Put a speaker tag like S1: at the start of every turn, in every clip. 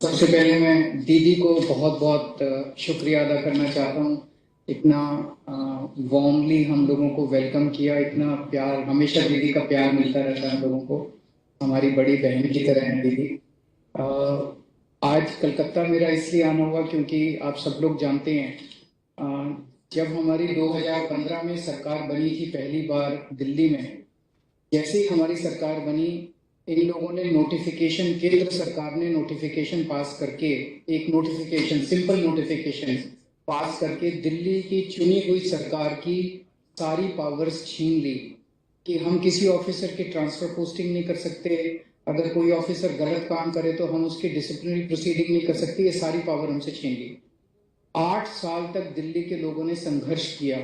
S1: सबसे पहले मैं दीदी को बहुत बहुत शुक्रिया अदा करना चाहता हूँ। इतना वार्मली हम लोगों को वेलकम किया, इतना प्यार, हमेशा दीदी का प्यार मिलता रहता है हम लोगों को। हमारी बड़ी बहन की तरह है दीदी। अ, आज कलकत्ता मेरा इसलिए आना हुआ क्योंकि आप सब लोग जानते हैं, जब हमारी 2015 में सरकार बनी थी पहली बार दिल्ली में, जैसे ही हमारी सरकार बनी, इन लोगों ने नोटिफिकेशन, केंद्र सरकार ने नोटिफिकेशन पास करके, एक नोटिफिकेशन, सिंपल नोटिफिकेशन पास करके दिल्ली की चुनी हुई सरकार की सारी पावर्स छीन ली कि हम किसी ऑफिसर की ट्रांसफर पोस्टिंग नहीं कर सकते, अगर कोई ऑफिसर गलत काम करे तो हम उसकी डिसिप्लिनरी प्रोसीडिंग नहीं कर सकते, ये सारी पावर हमसे छीन ली। 8 साल तक दिल्ली के लोगों ने संघर्ष किया,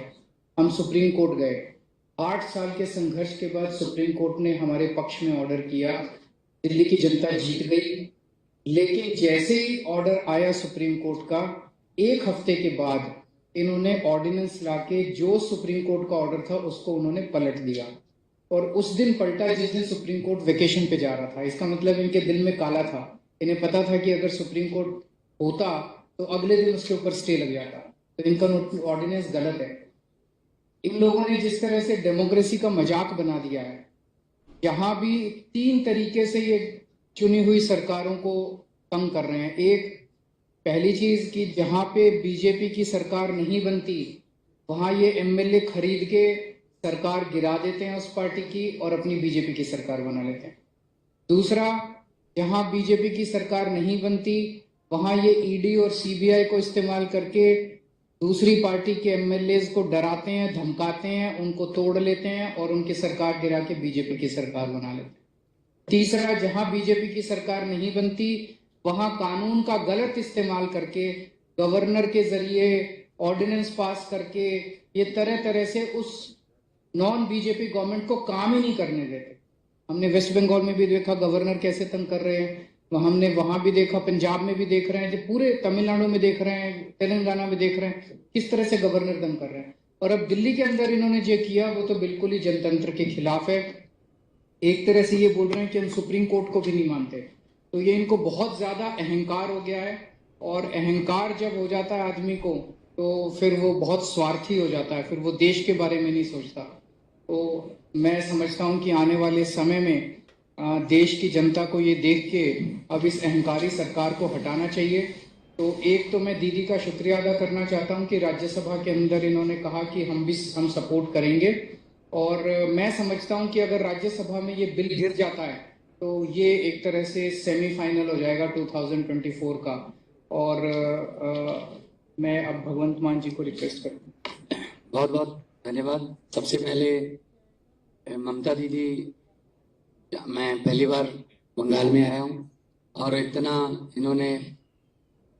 S1: हम सुप्रीम कोर्ट गए। 8 साल के संघर्ष के बाद सुप्रीम कोर्ट ने हमारे पक्ष में ऑर्डर किया, दिल्ली की जनता जीत गई। लेकिन जैसे ही ऑर्डर आया सुप्रीम कोर्ट का, 1 हफ्ते के बाद इन्होंने ऑर्डिनेंस लाके जो सुप्रीम कोर्ट का ऑर्डर था उसको उन्होंने पलट दिया, और उस दिन पलटा जिस दिन सुप्रीम कोर्ट वेकेशन पे जा रहा था। इसका मतलब इनके दिल में काला था, इन्हें पता था कि अगर सुप्रीम कोर्ट होता तो अगले दिन उसके ऊपर स्टे लग जाता, तो इनका ऑर्डिनेंस गलत है। इन लोगों ने जिस तरह से डेमोक्रेसी का मजाक बना दिया है, जहां भी 3 तरीके से ये चुनी हुई सरकारों को तंग कर रहे हैं। एक, पहली चीज कि जहां पे बीजेपी की सरकार नहीं बनती वहां ये एमएलए खरीद के सरकार गिरा देते हैं उस पार्टी की और अपनी बीजेपी की सरकार बना लेते हैं। दूसरा, जहां बीजेपी की सरकार नहीं बनती वहां ये ईडी और सीबीआई को इस्तेमाल करके दूसरी पार्टी के एमएलएज को डराते हैं, धमकाते हैं, उनको तोड़ लेते हैं और उनकी सरकार गिरा के बीजेपी की सरकार बना लेते हैं। तीसरा, जहां बीजेपी की सरकार नहीं बनती वहां कानून का गलत इस्तेमाल करके, गवर्नर के जरिए ऑर्डिनेंस पास करके, ये तरह तरह से उस नॉन बीजेपी गवर्नमेंट को काम ही नहीं करने देते। हमने वेस्ट बंगाल में भी देखा गवर्नर कैसे तंग कर रहे हैं, हमने वहां भी देखा, पंजाब में भी देख रहे हैं, पूरे तमिलनाडु में देख रहे हैं, तेलंगाना में देख रहे हैं किस तरह से गवर्नर तंग कर रहे हैं। और अब दिल्ली के अंदर इन्होंने जो किया वो तो बिल्कुल ही जनतंत्र के खिलाफ है। एक तरह से ये बोल रहे हैं कि हम सुप्रीम कोर्ट को भी नहीं मानते। तो ये इनको बहुत ज्यादा अहंकार हो गया है, और अहंकार जब हो जाता है आदमी को तो फिर वो बहुत स्वार्थी हो जाता है, फिर वो देश के बारे में नहीं सोचता। तो मैं समझता हूं कि आने वाले समय में देश की जनता को ये देख के अब इस अहंकारी सरकार को हटाना चाहिए। तो एक तो मैं दीदी का शुक्रिया अदा करना चाहता हूं कि राज्यसभा के अंदर इन्होंने कहा कि हम सपोर्ट करेंगे, और मैं समझता हूं कि अगर राज्यसभा में ये बिल गिर जाता है तो ये एक तरह से सेमीफाइनल हो जाएगा 2024 का। और मैं अब भगवंत मान जी को रिक्वेस्ट करता हूँ।
S2: बहुत बहुत धन्यवाद। सबसे पहले ममता दीदी, मैं पहली बार बंगाल में आया हूँ और इतना इन्होंने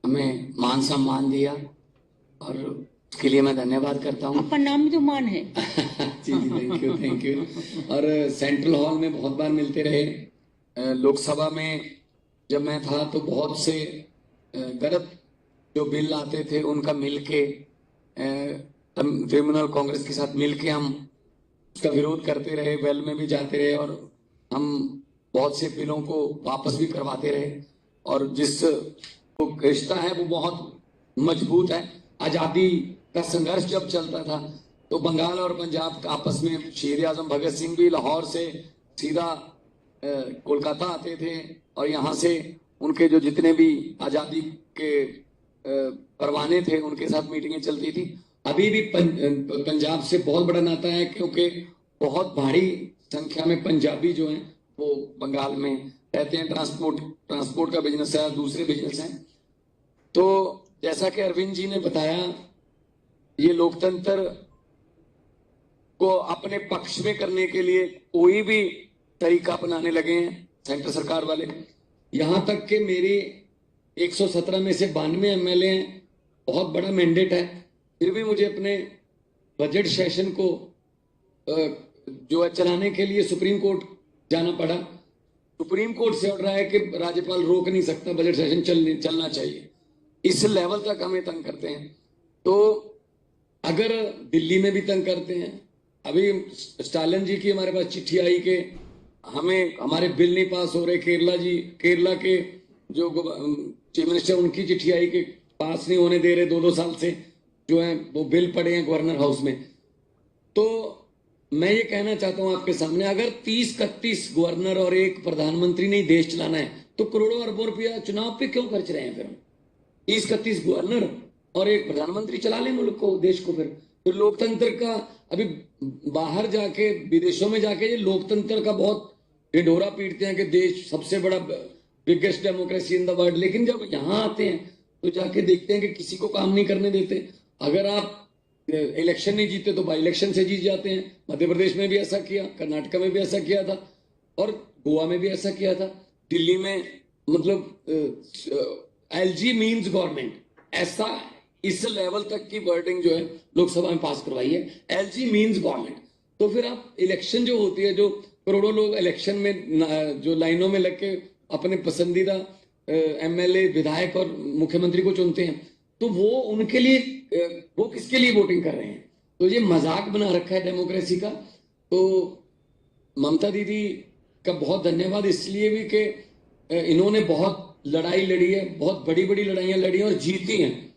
S2: हमें मान सम्मान दिया और उसके लिए मैं धन्यवाद करता हूँ।
S3: आपका नाम भी तो मान है।
S2: जी जी, थैंक यू। और सेंट्रल हॉल में बहुत बार मिलते रहे। लोकसभा में जब मैं था तो बहुत से गलत जो बिल आते थे उनका मिलके तृणमूल कांग्रेस के साथ मिलके हम उसका विरोध करते रहे, वेल में भी जाते रहे और हम बहुत से बिलों को वापस भी करवाते रहे। और जिस रिश्ता है वो बहुत मजबूत है। आजादी का संघर्ष जब चलता था तो बंगाल और पंजाब आपस में शेर आजम भगत सिंह भी लाहौर से सीधा कोलकाता आते थे और यहाँ से उनके जो जितने भी आजादी के परवाने थे उनके साथ मीटिंगें चलती थी। अभी भी पंजाब से बहुत बड़ा नाता है क्योंकि बहुत भारी संख्या में पंजाबी जो हैं वो बंगाल में रहते हैं। ट्रांसपोर्ट का बिजनेस है, दूसरे बिजनेस हैं। तो जैसा कि अरविंद जी ने बताया, ये लोकतंत्र को अपने पक्ष में करने के लिए कोई भी तरीका अपनाने लगे हैं सेंटर सरकार वाले। यहां तक कि मेरी 117 में से 92 एमएलए हैं, बहुत बड़ा मैंडेट है, फिर भी मुझे अपने बजट सेशन को जो है चलाने के लिए सुप्रीम कोर्ट जाना पड़ा। सुप्रीम कोर्ट से ऑर्डर है कि राज्यपाल रोक नहीं सकता, बजट सेशन चलना चाहिए। इस लेवल तक हमें तंग करते हैं। तो अगर दिल्ली में भी तंग करते हैं, अभी स्टालिन जी की हमारे पास चिट्ठी आई कि हमें हमारे बिल नहीं पास हो रहे। केरला के जो चीफ मिनिस्टर उनकी चिट्ठी आई कि पास नहीं होने दे रहे 2-2 साल से जो है वो बिल पड़े हैं गवर्नर हाउस में। तो मैं ये कहना चाहता हूं आपके सामने, अगर 30-31 गवर्नर और एक प्रधानमंत्री ने देश चलाना है तो करोड़ों अरबों रुपया चुनाव पे क्यों खर्च रहे हैं? फिर 30-31 गवर्नर और एक प्रधानमंत्री चला ले मुल्क को, देश को। फिर लोकतंत्र का अभी बाहर जाके विदेशों में जाके ये लोकतंत्र का बहुत ढिंढोरा पीटते हैं कि देश सबसे बड़ा biggest democracy in the world, लेकिन जब यहाँ आते हैं तो जाके देखते हैं कि किसी को काम नहीं करने देते। अगर आप इलेक्शन नहीं जीते तो बाई इलेक्शन से जीत जाते हैं। मध्य प्रदेश में भी ऐसा किया, कर्नाटक में भी ऐसा किया था और गोवा में भी ऐसा किया था। दिल्ली में मतलब एलजी मीन्स गवर्नमेंट, ऐसा इस लेवल तक की वर्डिंग जो है लोकसभा में पास करवाई है, एलजी मीन्स गवर्नमेंट। तो फिर आप इलेक्शन जो होती है, जो करोड़ों लोग इलेक्शन में जो लाइनों में लग के अपने पसंदीदा एमएलए, विधायक और मुख्यमंत्री को चुनते हैं, तो वो उनके लिए वो किसके लिए वोटिंग कर रहे हैं? तो ये मजाक बना रखा है डेमोक्रेसी का। तो ममता दीदी का बहुत धन्यवाद इसलिए भी कि इन्होंने बहुत लड़ाई लड़ी है, बहुत बड़ी बड़ी लड़ाइयां लड़ी हैं और जीती हैं।